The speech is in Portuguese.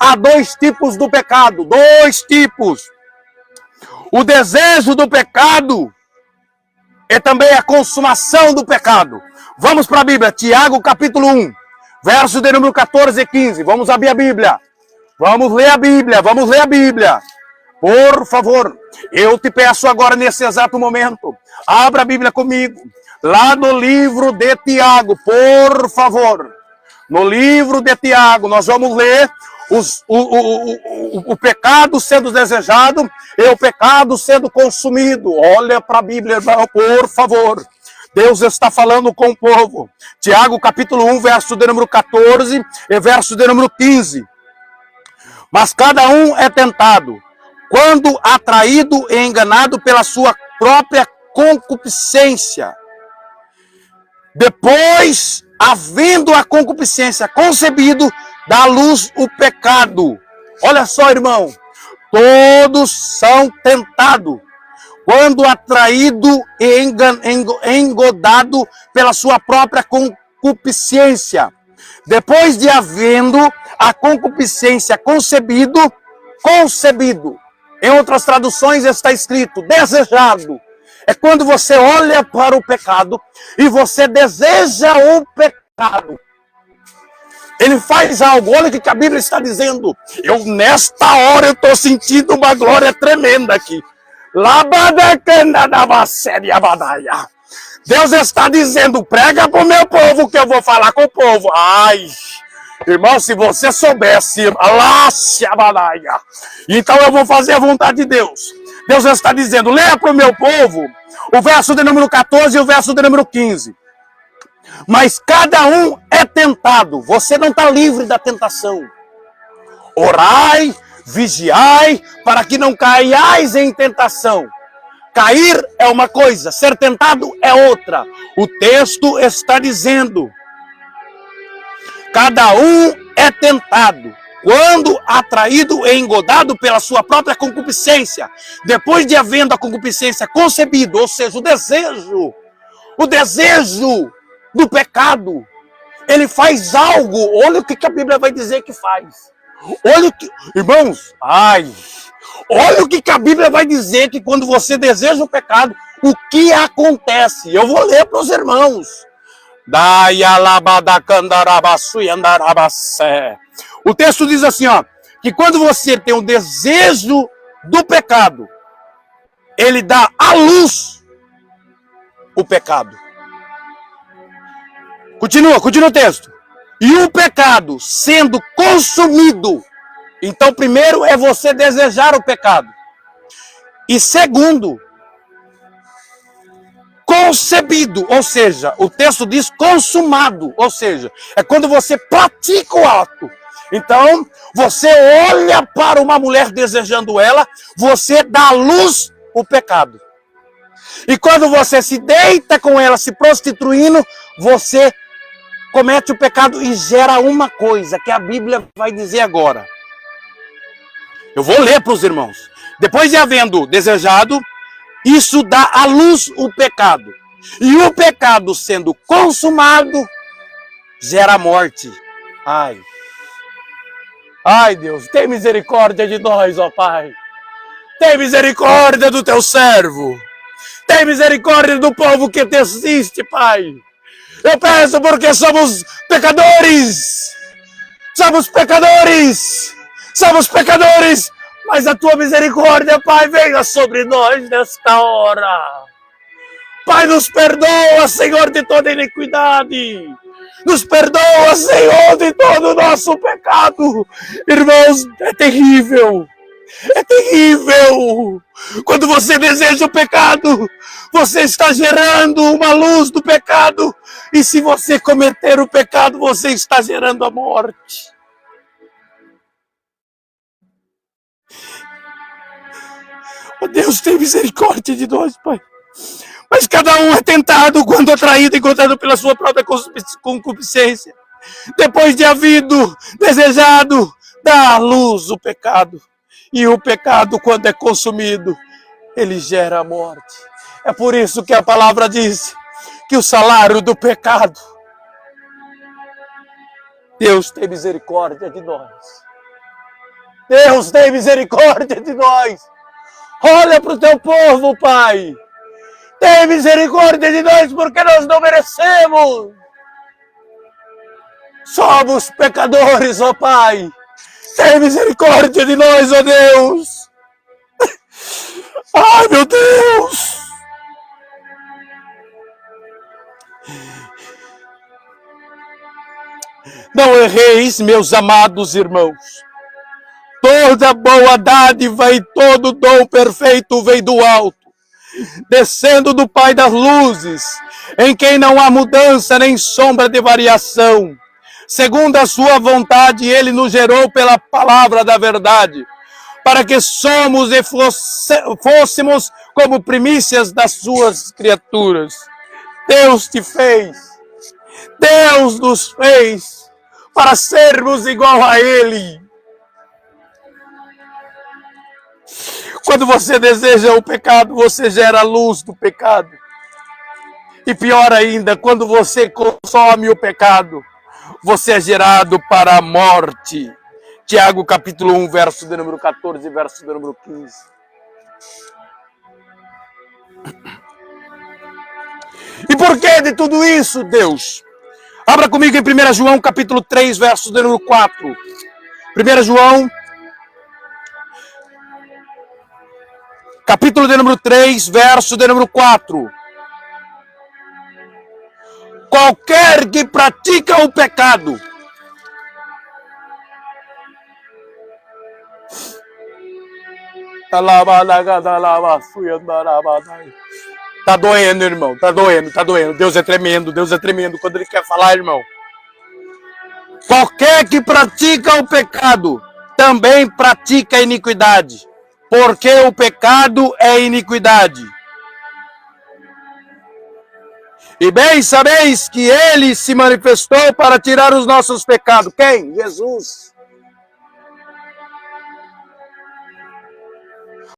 há dois tipos do pecado. Dois tipos. O desejo do pecado é também a consumação do pecado. Vamos para a Bíblia. Tiago, capítulo 1, verso de número 14 e 15. Vamos abrir a Bíblia. Vamos ler a Bíblia. Vamos ler a Bíblia. Por favor, eu te peço agora, nesse exato momento, abra a Bíblia comigo. Lá no livro de Tiago, por favor. No livro de Tiago, nós vamos ler o pecado sendo desejado e o pecado sendo consumido. Olha para a Bíblia, irmão, por favor. Deus está falando com o povo. Tiago, capítulo 1, verso de número 14 e verso de número 15. Mas cada um é tentado quando atraído e enganado pela sua própria concupiscência. Depois, havendo a concupiscência concebido, dá à luz o pecado. Olha só, irmão, todos são tentados quando atraído e engodado pela sua própria concupiscência. Depois de havendo a concupiscência concebido. Em outras traduções está escrito desejado. É quando você olha para o pecado e você deseja o pecado. Ele faz algo. Olha o que a Bíblia está dizendo. Nesta hora, eu estou sentindo uma glória tremenda aqui. Deus está dizendo, prega para o meu povo que eu vou falar com o povo. Ai, irmão, se você soubesse, então eu vou fazer a vontade de Deus. Deus está dizendo, leia para o meu povo o verso de número 14 e o verso de número 15. Mas cada um é tentado. Você não está livre da tentação. Orai, vigiai, para que não caiais em tentação. Cair é uma coisa, ser tentado é outra. O texto está dizendo, cada um é tentado quando atraído e engodado pela sua própria concupiscência. Depois de havendo a concupiscência concebido, ou seja, o desejo do pecado, ele faz algo. Olha o que a Bíblia vai dizer que faz. Olha o que, irmãos, olha o que a Bíblia vai dizer que quando você deseja o pecado, o que acontece? Eu vou ler para os irmãos. O texto diz assim, que quando você tem um desejo do pecado, ele dá à luz o pecado. Continua o texto. E o pecado sendo consumido. Então, primeiro é você desejar o pecado. E segundo, concebido, ou seja, o texto diz consumado, ou seja, é quando você pratica o ato. Então, você olha para uma mulher desejando ela, você dá à luz o pecado. E quando você se deita com ela, se prostituindo, você comete o pecado e gera uma coisa que a Bíblia vai dizer agora. Eu vou ler para os irmãos. Depois de havendo desejado, isso dá à luz o pecado. E o pecado sendo consumado, gera morte. Ai, Deus, tem misericórdia de nós, ó Pai. Tem misericórdia do teu servo. Tem misericórdia do povo que te assiste, Pai. Eu peço porque somos pecadores. Somos pecadores. Mas a tua misericórdia, Pai, venha sobre nós nesta hora. Pai, nos perdoa, Senhor, de toda iniquidade. Nos perdoa, Senhor, de todo o nosso pecado. Irmãos, é terrível. É terrível. Quando você deseja o pecado, você está gerando uma luz do pecado. E se você cometer o pecado, você está gerando a morte. Oh, Deus, tem misericórdia de nós, Pai. Mas cada um é tentado quando atraído e encontrado pela sua própria concupiscência. Depois de havido desejado, dá à luz o pecado. E o pecado, quando é consumido, ele gera a morte. É por isso que a palavra diz que o salário do pecado, Deus tem misericórdia de nós. Deus, tem misericórdia de nós. Olha para o teu povo, Pai. Tem misericórdia de nós, porque nós não merecemos. Somos pecadores, ó Pai. Tem misericórdia de nós, ó Deus. Ai, meu Deus. Não erreis, meus amados irmãos. Toda boa dádiva e todo dom perfeito vem do alto, descendo do Pai das luzes, em quem não há mudança nem sombra de variação. Segundo a sua vontade, ele nos gerou pela palavra da verdade, para que somos e fôssemos como primícias das suas criaturas. Deus te fez, Deus nos fez para sermos igual a Ele. Quando você deseja o pecado, você gera a luz do pecado. E pior ainda, quando você consome o pecado, você é gerado para a morte. Tiago capítulo 1, verso de número 14, verso de número 15. E por que de tudo isso, Deus? Abra comigo em 1 João capítulo 3, verso de número 4. 1 João capítulo de número 3, verso de número 4. Qualquer que pratica o pecado tá doendo, irmão. Tá doendo. Deus é tremendo quando Ele quer falar, irmão. Qualquer que pratica o pecado também pratica a iniquidade, porque o pecado é iniquidade. E bem sabeis que Ele se manifestou para tirar os nossos pecados. Quem? Jesus.